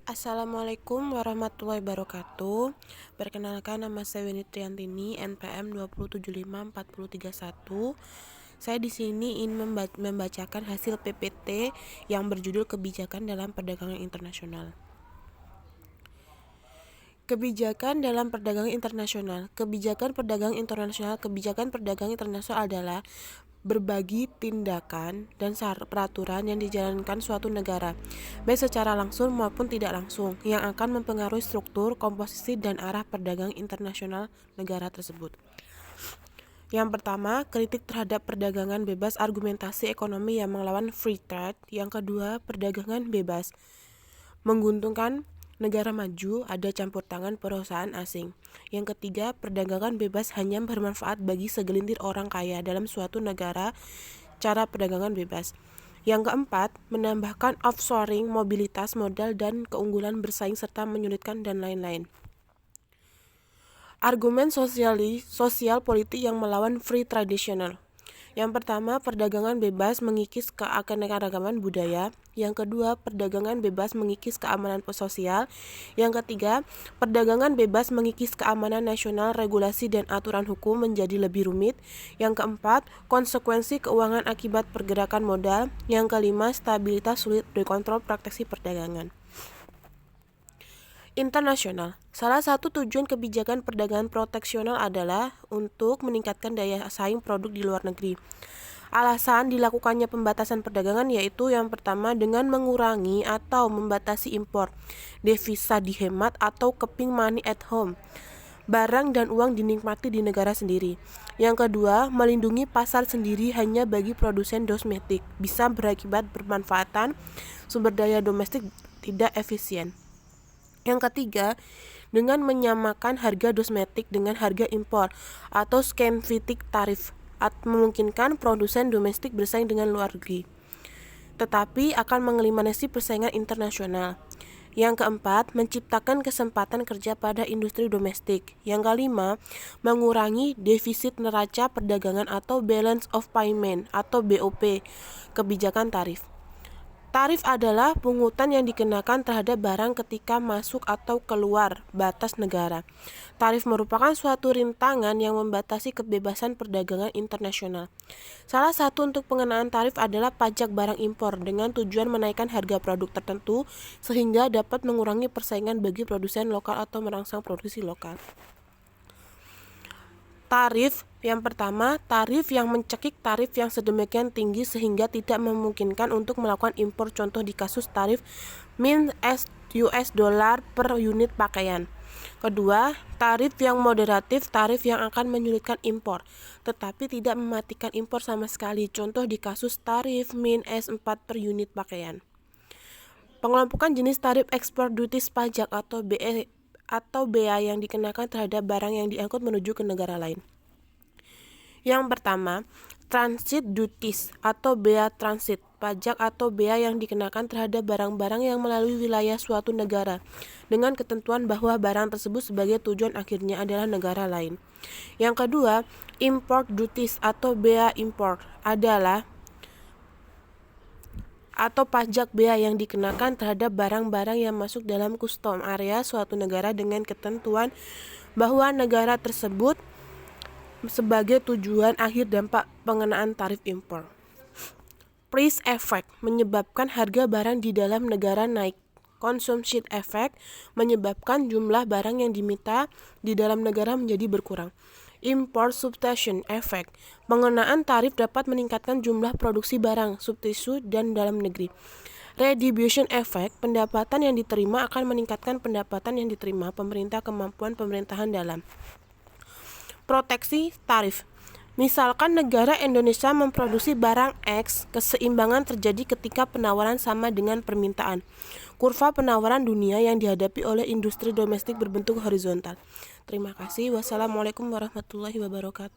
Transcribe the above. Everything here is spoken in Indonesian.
Assalamualaikum warahmatullahi wabarakatuh. Perkenalkan, nama saya Weni Triantini, NPM 2075431. Saya di sini ingin membacakan hasil PPT yang berjudul Kebijakan dalam Perdagangan Internasional. Kebijakan dalam perdagangan internasional. Kebijakan perdagangan internasional adalah berbagi tindakan dan peraturan yang dijalankan suatu negara, baik secara langsung maupun tidak langsung, yang akan mempengaruhi struktur, komposisi, dan arah perdagangan internasional negara tersebut. Yang pertama, kritik terhadap perdagangan bebas, argumentasi ekonomi yang melawan free trade. Yang kedua, perdagangan bebas menguntungkan negara maju, ada campur tangan perusahaan asing. Yang ketiga, perdagangan bebas hanya bermanfaat bagi segelintir orang kaya dalam suatu negara, cara perdagangan bebas. Yang keempat, menambahkan offshoring, mobilitas modal dan keunggulan bersaing serta menyulitkan dan lain-lain. Argumen sosial politik yang melawan free traditional. Yang pertama, perdagangan bebas mengikis keanekaragaman budaya. Yang kedua, perdagangan bebas mengikis keamanan sosial. Yang ketiga, perdagangan bebas mengikis keamanan nasional, regulasi dan aturan hukum menjadi lebih rumit. Yang keempat, konsekuensi keuangan akibat pergerakan modal. Yang kelima, stabilitas sulit dikontrol prakteksi perdagangan. Internasional. Salah satu tujuan kebijakan perdagangan proteksional adalah untuk meningkatkan daya saing produk di luar negeri. Alasan dilakukannya pembatasan perdagangan yaitu yang pertama, dengan mengurangi atau membatasi impor, devisa dihemat atau keeping money at home, barang dan uang dinikmati di negara sendiri. Yang kedua, melindungi pasar sendiri hanya bagi produsen domestik, bisa berakibat bermanfaatan sumber daya domestik tidak efisien. Yang ketiga, dengan menyamakan harga domestik dengan harga impor atau schematic tarif, memungkinkan produsen domestik bersaing dengan luar negeri, tetapi akan mengeliminasi persaingan internasional. Yang keempat, menciptakan kesempatan kerja pada industri domestik. Yang kelima, mengurangi defisit neraca perdagangan atau balance of payment atau BOP, kebijakan tarif. Tarif adalah pungutan yang dikenakan terhadap barang ketika masuk atau keluar batas negara. Tarif merupakan suatu rintangan yang membatasi kebebasan perdagangan internasional. Salah satu untuk pengenaan tarif adalah pajak barang impor dengan tujuan menaikkan harga produk tertentu sehingga dapat mengurangi persaingan bagi produsen lokal atau merangsang produksi lokal. Tarif. Yang pertama, tarif yang mencekik tarif yang sedemikian tinggi sehingga tidak memungkinkan untuk melakukan impor, contoh di kasus tarif min $US per unit pakaian. Kedua, tarif yang moderatif, tarif yang akan menyulitkan impor tetapi tidak mematikan impor sama sekali, contoh di kasus tarif min $4 per unit pakaian. Pengelompokan jenis tarif ekspor duties pajak atau bea yang dikenakan terhadap barang yang diangkut menuju ke negara lain. Yang pertama, transit duties atau bea transit, pajak atau bea yang dikenakan terhadap barang-barang yang melalui wilayah suatu negara dengan ketentuan bahwa barang tersebut sebagai tujuan akhirnya adalah negara lain. Yang kedua, import duties atau bea import adalah atau pajak bea yang dikenakan terhadap barang-barang yang masuk dalam custom area suatu negara dengan ketentuan bahwa negara tersebut sebagai tujuan akhir dampak pengenaan tarif impor. Price effect menyebabkan harga barang di dalam negara naik. Consumption effect menyebabkan jumlah barang yang diminta di dalam negara menjadi berkurang. Import substitution effect, pengenaan tarif dapat meningkatkan jumlah produksi barang substitusi dan dalam negeri. Redistribution effect, pendapatan yang diterima akan meningkatkan pendapatan yang diterima pemerintah, kemampuan pemerintahan dalam. Proteksi tarif. Misalkan negara Indonesia memproduksi barang X, keseimbangan terjadi ketika penawaran sama dengan permintaan. Kurva penawaran dunia yang dihadapi oleh industri domestik berbentuk horizontal. Terima kasih. Wassalamualaikum warahmatullahi wabarakatuh.